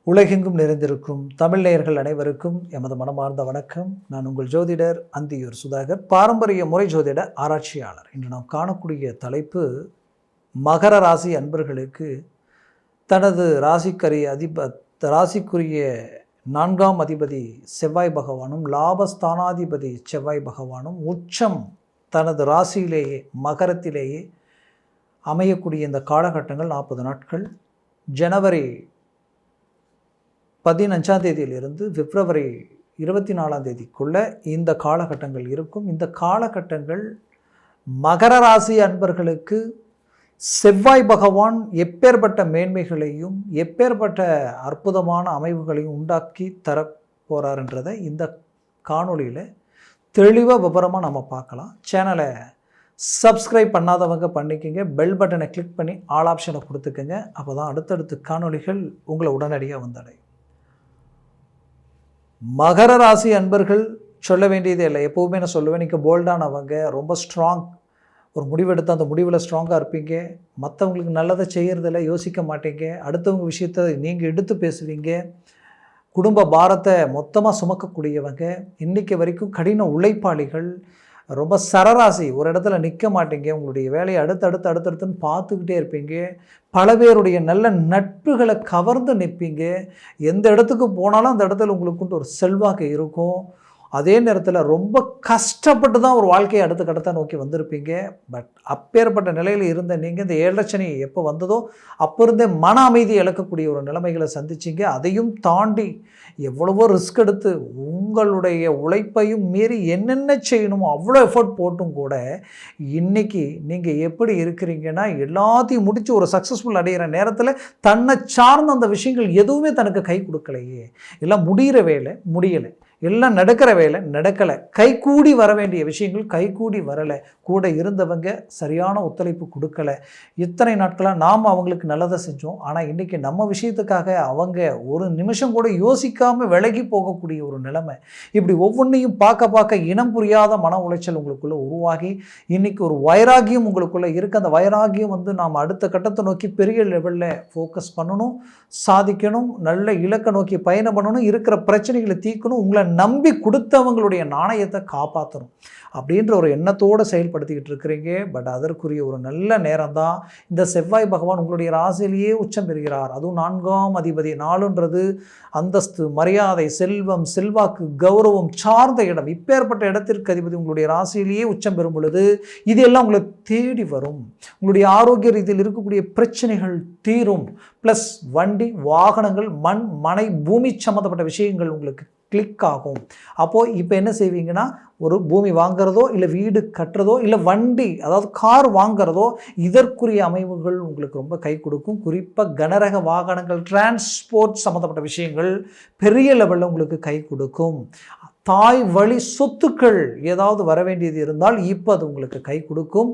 உலகெங்கும் நிறைந்திருக்கும் தமிழ் நேயர்கள் அனைவருக்கும் எமது மனமார்ந்த வணக்கம். நான் உங்கள் ஜோதிடர் அந்தியூர் சுதாகர், பாரம்பரிய முறை ஜோதிட ஆராய்ச்சியாளர். இன்று நாம் காணக்கூடிய தலைப்பு, மகர ராசி அன்பர்களுக்கு தனது ராசிக்குரிய 4ஆம் அதிபதி செவ்வாய் பகவானும் லாபஸ்தானாதிபதி செவ்வாய் பகவானும் உச்சம் தனது ராசியிலேயே மகரத்திலேயே அமையக்கூடிய இந்த காலகட்டங்கள் 40 நாட்கள், ஜனவரி 15ஆம் தேதியிலிருந்து பிப்ரவரி 24ஆம் தேதிக்குள்ள இந்த காலகட்டங்கள் இருக்கும். இந்த காலகட்டங்கள் மகர ராசி அன்பர்களுக்கு செவ்வாய் பகவான் எப்பேற்பட்ட மேன்மைகளையும் எப்பேற்பட்ட அற்புதமான அமைவுகளையும் உண்டாக்கி தர போகிறாருன்றதை இந்த காணொளியில் தெளிவாக விவரமாக நம்ம பார்க்கலாம். சேனலை சப்ஸ்கிரைப் பண்ணாதவங்க பண்ணிக்கோங்க, பெல் பட்டனை கிளிக் பண்ணி ஆல் ஆப்ஷனை கொடுத்துக்கோங்க. அப்போ தான் அடுத்தடுத்த காணொளிகள் உங்களை உடனடியாக வந்தடையும். மகர ராசி அன்பர்கள் சொல்ல வேண்டியதே இல்லை. எப்போவுமே நான் சொல்லுவேன், நீங்கள் போல்டானவங்க, ரொம்ப ஸ்ட்ராங், ஒரு முடிவெடுத்து அந்த முடிவில் ஸ்ட்ராங்காக இருப்பீங்க. மற்றவங்களுக்கு நல்லதை செய்கிறதில்ல, யோசிக்க மாட்டீங்க. அடுத்தவங்க விஷயத்தை நீங்கள் எடுத்து பேசுவீங்க. குடும்ப பாரத்தை மொத்தமாக சுமக்கக்கூடியவங்க. இன்றைக்கி வரைக்கும் கடின உழைப்பாளிகள், ரொம்ப சரராசி, ஒரு இடத்துல நிற்க மாட்டீங்க. உங்களுடைய வேலையை அடுத்தடுத்துன்னு பார்த்துக்கிட்டே இருப்பீங்க. பல பேருடைய நல்ல நட்புகளை கவர்ந்து நிற்பீங்க. எந்த இடத்துக்கு போனாலும் அந்த இடத்துல உங்களுக்கு ஒரு செல்வாக்கு இருக்கும். அதே நேரத்தில் ரொம்ப கஷ்டப்பட்டு தான் ஒரு வாழ்க்கையை அடுத்த கட்டத்தை நோக்கி வந்திருப்பீங்க. பட் அப்பேற்பட்ட நிலையில் இருந்த நீங்கள் இந்த 7 லட்சணி எப்போ வந்ததோ அப்போ இருந்தே மன அமைதி இழக்கக்கூடிய ஒரு நிலைமைகளை சந்திச்சிங்க. அதையும் தாண்டி எவ்வளவோ ரிஸ்க் எடுத்து உங்களுடைய உழைப்பையும் மீறி என்னென்ன செய்யணுமோ அவ்வளோ எஃபர்ட் போட்டும் கூட இன்றைக்கி நீங்கள் எப்படி இருக்கிறீங்கன்னா, எல்லாத்தையும் முடித்து ஒரு சக்ஸஸ்ஃபுல் அடைகிற நேரத்தில் தன்னை சார்ந்த அந்த விஷயங்கள் எதுவுமே தனக்கு கை கொடுக்கலையே. எல்லாம் முடிகிற வேலை முடியலை, எல்லாம் நடக்கிற வேலை நடக்கலை, கைகூடி வர வேண்டிய விஷயங்கள் கைகூடி வரலை, கூட இருந்தவங்க சரியான ஒத்துழைப்பு கொடுக்கலை. இத்தனை நாட்களாக நாம் அவங்களுக்கு நல்லதை செஞ்சோம். ஆனால் இன்றைக்கி நம்ம விஷயத்துக்காக அவங்க ஒரு நிமிஷம் கூட யோசிக்காமல் விலகி போகக்கூடிய ஒரு நிலைமை. இப்படி ஒவ்வொன்றையும் பார்க்க இனம் புரியாத மன உளைச்சல் உங்களுக்குள்ளே உருவாகி இன்றைக்கி ஒரு வைராகியம் உங்களுக்குள்ளே இருக்குது. அந்த வைராகியம் நாம் அடுத்த கட்டத்தை நோக்கி பெரிய லெவலில் ஃபோக்கஸ் பண்ணணும், சாதிக்கணும், நல்ல இலக்கை நோக்கி பயணம் பண்ணணும், இருக்கிற பிரச்சனைகளை தீர்க்கணும், உங்களை நம்பி கொடுத்தவங்களுடைய நாணயத்தை காப்பாற்றணும் அப்படின்ற ஒரு எண்ணத்தோடு செயல்படுத்திக்கிட்டு இருக்கிறீங்க. பட் அதற்குரிய ஒரு நல்ல நேரம் தான். இந்த செவ்வாய் பகவான் உங்களுடைய ராசியிலேயே உச்சம் பெறுகிறார். அதுவும் 4ஆம் அதிபதி. 4ன்றது அந்தஸ்து, மரியாதை, செல்வம், செல்வாக்கு, கௌரவம் சார்ந்த இடம். இப்பேற்பட்ட இடத்திற்கு அதிபதி உங்களுடைய ராசியிலேயே உச்சம் பெறும் பொழுது இதெல்லாம் உங்களை தேடி வரும். உங்களுடைய ஆரோக்கிய ரீதியில் இருக்கக்கூடிய பிரச்சனைகள் தீரும். ப்ளஸ் வண்டி, வாகனங்கள், மண், மனை, பூமி சம்மந்தப்பட்ட விஷயங்கள் உங்களுக்கு கிளிக் ஆகும். அப்போது இப்போ என்ன செய்வீங்கன்னா, ஒரு பூமி வாங்கிறதோ இல்லை வீடு கட்டுறதோ இல்லை வண்டி, அதாவது கார் வாங்கிறதோ, இதற்குரிய அமைவுகள் உங்களுக்கு ரொம்ப கை கொடுக்கும். குறிப்பாக கனரக வாகனங்கள், டிரான்ஸ்போர்ட் சம்மந்தப்பட்ட விஷயங்கள் பெரிய லெவலில் உங்களுக்கு கை கொடுக்கும். தாய் வழி சொத்துக்கள் ஏதாவது வர வேண்டியது இருந்தால் இப்போ அது உங்களுக்கு கை கொடுக்கும்.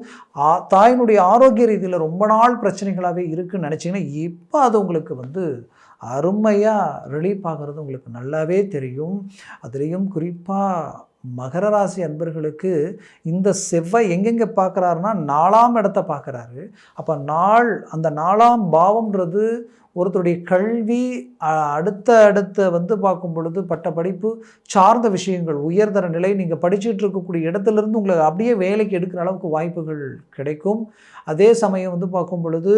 தாயினுடைய ஆரோக்கிய ரீதியில் ரொம்ப நாள் பிரச்சனைகளாகவே இருக்குதுன்னு நினச்சிங்கன்னா இப்போ அது உங்களுக்கு அருமையாக ரிலீஃப் ஆகிறது உங்களுக்கு நல்லாவே தெரியும். அதுலேயும் குறிப்பாக மகர ராசி அன்பர்களுக்கு இந்த செவ்வாய் எங்கெங்கே பார்க்குறாருன்னா 4ஆம் இடத்தை பார்க்குறாரு. அப்போ அந்த 4ஆம் பாவம்ன்றது ஒருத்தருடைய கல்வி, அடுத்த பார்க்கும் பொழுது பட்ட படிப்பு சார்ந்த விஷயங்கள், உயர்தர நிலை, நீங்கள் படிச்சுட்டு இருக்கக்கூடிய இடத்துலேருந்து உங்களை அப்படியே வேலைக்கு எடுக்கிற அளவுக்கு வாய்ப்புகள் கிடைக்கும். அதே சமயம் பார்க்கும் பொழுது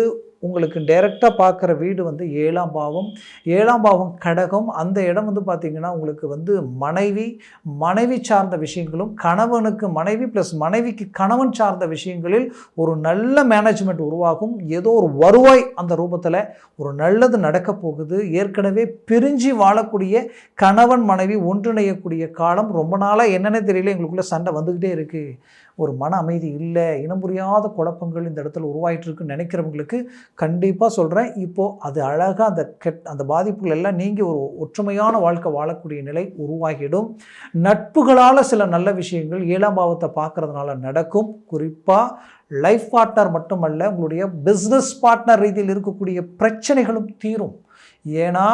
உங்களுக்கு டைரெக்டாக பார்க்குற வீடு 7ஆம் பாவம். 7ஆம் பாவம் கடகம். அந்த இடம் பார்த்திங்கன்னா உங்களுக்கு மனைவி சார்ந்த விஷயங்களும், கணவனுக்கு மனைவி ப்ளஸ் மனைவிக்கு கணவன் சார்ந்த விஷயங்களில் ஒரு நல்ல மேனேஜ்மெண்ட் உருவாகும். ஏதோ ஒரு வருவாய் அந்த ரூபத்தில் ஒரு நல்லது நடக்க போகுது. ஏற்கனவே பிரிஞ்சு வாழக்கூடிய கணவன் மனைவி ஒன்றிணையக்கூடிய காலம். ரொம்ப நாளாக என்னென்ன தெரியல, எங்களுக்குள்ளே சண்டை வந்துக்கிட்டே இருக்குது, ஒரு மன அமைதி இல்லை, இனம் புரியாத குழப்பங்கள் இந்த இடத்துல உருவாயிட்டிருக்குன்னு நினைக்கிறவங்களுக்கு கண்டிப்பாக சொல்கிறேன், இப்போது அது அழகாக அந்த பாதிப்புகள் எல்லாம் நீங்கி ஒரு ஒற்றுமையான வாழ்க்கை வாழக்கூடிய நிலை உருவாகிடும். நட்புகளால் சில நல்ல விஷயங்கள் 7ஆம் பாவத்தை பார்க்குறதுனால நடக்கும். குறிப்பாக லைஃப் பார்ட்னர் மட்டுமல்ல, உங்களுடைய பிஸ்னஸ் பார்ட்னர் ரீதியில் இருக்கக்கூடிய பிரச்சனைகளும் தீரும். ஏன்னா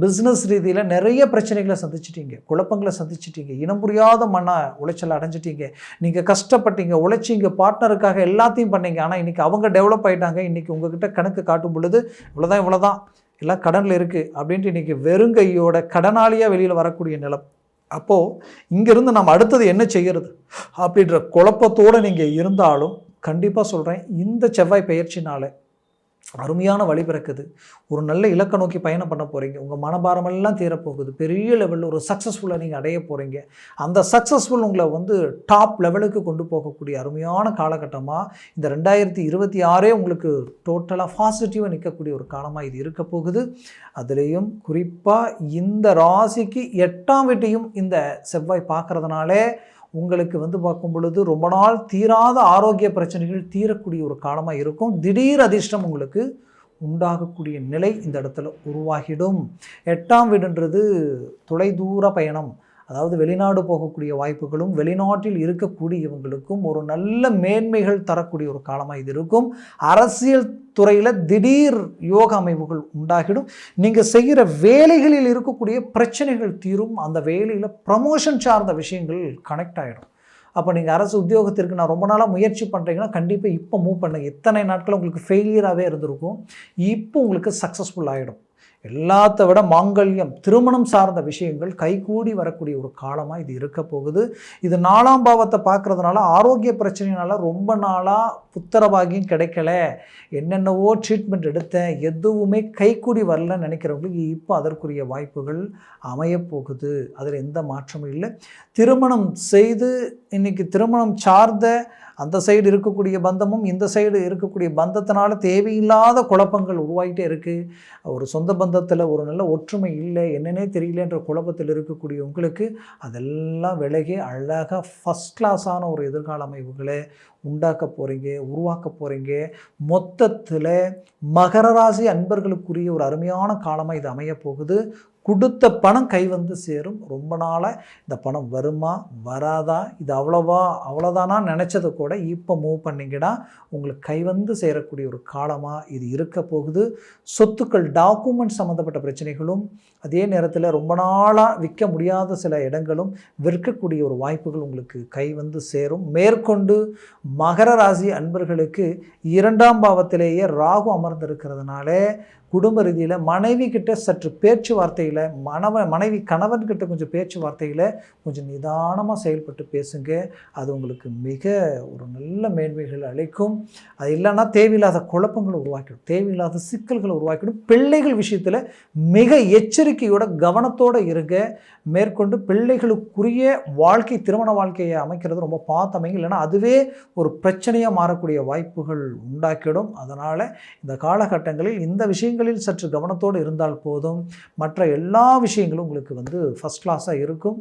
பிஸ்னஸ் ரீதியில் நிறைய பிரச்சனைகளை சந்திச்சிட்டீங்க, குழப்பங்களை சந்திச்சிட்டீங்க, இனம் புரியாத மன உளைச்சல் அடைஞ்சிட்டீங்க. நீங்கள் கஷ்டப்பட்டீங்க, உழைச்சிங்க, பார்ட்னருக்காக எல்லாத்தையும் பண்ணீங்க. ஆனால் இன்றைக்கி அவங்க டெவலப் ஆகிட்டாங்க. இன்றைக்கி உங்ககிட்ட கணக்கு காட்டும் பொழுது இவ்வளோதான் எல்லாம் கடனில் இருக்குது அப்படின்ட்டு இன்றைக்கி வெறுங்கையோட கடனாளியாக வெளியில் வரக்கூடிய நிலம். அப்போது இங்கேருந்து நம்ம அடுத்தது என்ன செய்கிறது அப்படின்ற குழப்பத்தோடு நீங்கள் இருந்தாலும் கண்டிப்பாக சொல்கிறேன், இந்த செவ்வாய் பெயர்ச்சினால் அருமையான வழி பிறக்குது. ஒரு நல்ல இலக்கை நோக்கி பயணம் பண்ண போகிறீங்க. உங்கள் மனபாரமெல்லாம் தீரப்போகுது. பெரிய லெவலில் ஒரு சக்ஸஸ்ஃபுல்லாக நீங்கள் அடைய போகிறீங்க. அந்த சக்ஸஸ்ஃபுல் உங்களை டாப் லெவலுக்கு கொண்டு போகக்கூடிய அருமையான காலகட்டமாக இந்த 2026 உங்களுக்கு டோட்டலாக பாசிட்டிவாக நிற்கக்கூடிய ஒரு காலமாக இது இருக்க போகுது. அதுலேயும் குறிப்பாக இந்த ராசிக்கு 8ஆம் வீட்டையும் இந்த செவ்வாய் பார்க்குறதுனாலே உங்களுக்கு பார்க்கும் பொழுது ரொம்ப நாள் தீராத ஆரோக்கிய பிரச்சனைகள் தீரக்கூடிய ஒரு காலமாக இருக்கும். திடீர் அதிர்ஷ்டம் உங்களுக்கு உண்டாகக்கூடிய நிலை இந்த இடத்துல உருவாகிடும். 8ஆம் வீடுன்றது தொலைதூர பயணம், அதாவது வெளிநாடு போகக்கூடிய வாய்ப்புகளும் வெளிநாட்டில் இருக்கக்கூடியவங்களுக்கும் ஒரு நல்ல மேன்மைகள் தரக்கூடிய ஒரு காலமாக இது இருக்கும். அரசியல் துறையில் திடீர் யோக அமைப்புகள் உண்டாகிடும். நீங்கள் செய்கிற வேலைகளில் இருக்கக்கூடிய பிரச்சனைகள் தீரும். அந்த வேலையில் ப்ரமோஷன் சார்ந்த விஷயங்கள் கனெக்ட் ஆகிடும். அப்போ நீங்கள் அரசு உத்தியோகத்திற்கு நான் ரொம்ப நாளாக முயற்சி பண்ணுறீங்கன்னா கண்டிப்பாக இப்போ மூவ் பண்ணுங்கள். எத்தனை நாட்கள் உங்களுக்கு ஃபெயிலியராகவே இருந்திருக்கும், இப்போ உங்களுக்கு சக்ஸஸ்ஃபுல் ஆகிடும். எல்லாத்த விட மாங்கல்யம், திருமணம் சார்ந்த விஷயங்கள் கைகூடி வரக்கூடிய ஒரு காலமாக இது இருக்க போகுது. இது 4ஆம் பாவத்தை பார்க்குறதுனால ஆரோக்கிய பிரச்சனைனால ரொம்ப நாளாக புத்திரபாகியம் கிடைக்கல, என்னென்னவோ ட்ரீட்மெண்ட் எடுத்தேன், எதுவுமே கைகூடி வரலன்னு நினைக்கிறவங்களுக்கு இப்போ அதற்குரிய வாய்ப்புகள் அமையப்போகுது. அதில் எந்த மாற்றமும் இல்லை. திருமணம் செய்து இன்றைக்கி திருமணம் சார்ந்த அந்த சைடு இருக்கக்கூடிய பந்தமும் இந்த சைடு இருக்கக்கூடிய பந்தத்தினால தேவையில்லாத குழப்பங்கள் உருவாகிட்டே இருக்குது. ஒரு சொந்த பந்தத்தில் ஒரு நல்ல ஒற்றுமை இல்லை, என்னன்னே தெரியலன்ற குழப்பத்தில் இருக்கக்கூடிய உங்களுக்கு அதெல்லாம் விலகி அழகாக ஃபஸ்ட் கிளாஸான ஒரு எதிர்கால அமைப்புகளை உண்டாக்க போகிறீங்க, உருவாக்க போகிறீங்க. மொத்தத்தில் மகர ராசி அன்பர்களுக்குரிய ஒரு அருமையான காலமாக இது அமைய போகுது. கொடுத்த பணம் கை சேரும். ரொம்ப நாளாக இந்த பணம் வருமா வராதா, இது அவ்வளோதானா நினச்சதை கூட இப்போ மூவ் பண்ணிங்கன்னா உங்களுக்கு கை சேரக்கூடிய ஒரு காலமாக இது இருக்க போகுது. சொத்துக்கள் டாக்குமெண்ட் சம்மந்தப்பட்ட பிரச்சனைகளும் அதே நேரத்தில் ரொம்ப நாளாக விற்க முடியாத சில இடங்களும் விற்கக்கூடிய ஒரு வாய்ப்புகள் உங்களுக்கு கை சேரும். மேற்கொண்டு மகர ராசி அன்பர்களுக்கு 2ஆம் பாவத்திலேயே ராகு அமர்ந்திருக்கிறதுனால குடும்ப ரீதியில் மனைவி கிட்ட சற்று பேச்சுவார்த்தையில் மனைவி கணவன்கிட்ட கொஞ்சம் பேச்சுவார்த்தையில் கொஞ்சம் நிதானமாக செயல்பட்டு பேசுங்க. அது உங்களுக்கு மிக ஒரு நல்ல மேன்மைகள் அளிக்கும். அது இல்லைன்னா தேவையில்லாத குழப்பங்களை உருவாக்கிடும், தேவையில்லாத சிக்கல்களை உருவாக்கிடும். பிள்ளைகள் விஷயத்தில் மிக எச்சரிக்கையோட கவனத்தோடு இருங்க. மேற்கொண்டு பிள்ளைகளுக்குரிய திருமண வாழ்க்கையை அமைக்கிறது ரொம்ப பார்த்தமைங்க, இல்லைன்னா அதுவே ஒரு பிரச்சனையாக மாறக்கூடிய வாய்ப்புகள் உண்டாக்கிடும். அதனால் இந்த காலகட்டங்களில் இந்த விஷயங்களில் சற்று கவனத்தோடு இருந்தால் போதும். மற்ற எல்லா விஷயங்களும் உங்களுக்கு ஃபஸ்ட் கிளாஸாக இருக்கும்.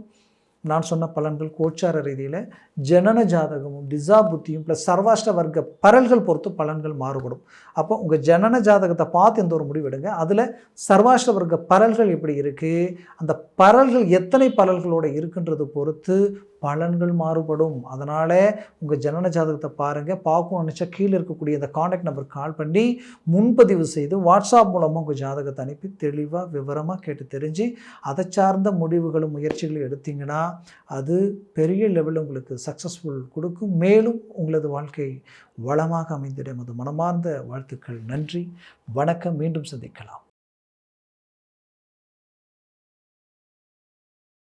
நான் சொன்ன பலன்கள் கோச்சார ரீதியில் ஜனன ஜாதகமும் திசா புத்தியும் ப்ளஸ் சர்வாஷ்ட வர்க்க பரல்கள் பொறுத்து பலன்கள் மாறுபடும். அப்போ உங்கள் ஜனன ஜாதகத்தை பார்த்து எந்த ஒரு முடிவெடுங்க. அதில் சர்வாஷ்ட வர்க்க பரல்கள் எப்படி இருக்குது, அந்த பரல்கள் எத்தனை பரல்களோடு இருக்குன்றது பொறுத்து பலன்கள் மாறுபடும். அதனால் உங்கள் ஜனன ஜாதகத்தை பாருங்கள். பார்க்கணும்னு நினச்சா கீழே இருக்கக்கூடிய இந்த காண்டாக்ட் நம்பர் கால் பண்ணி முன்பதிவு செய்து வாட்ஸ்அப் மூலமாக உங்கள் ஜாதகத்தை அனுப்பி தெளிவாக விவரமாக கேட்டு தெரிஞ்சு அதை சார்ந்த முடிவுகளும் முயற்சிகளும் எடுத்தீங்கன்னா அது பெரிய லெவலில் உங்களுக்கு சக்ஸஸ்ஃபுல் கொடுக்கும். மேலும் உங்களது வாழ்க்கை வளமாக அமைந்திடும். அது மனமார்ந்த வாழ்த்துக்கள். நன்றி, வணக்கம். மீண்டும் சந்திக்கலாம்.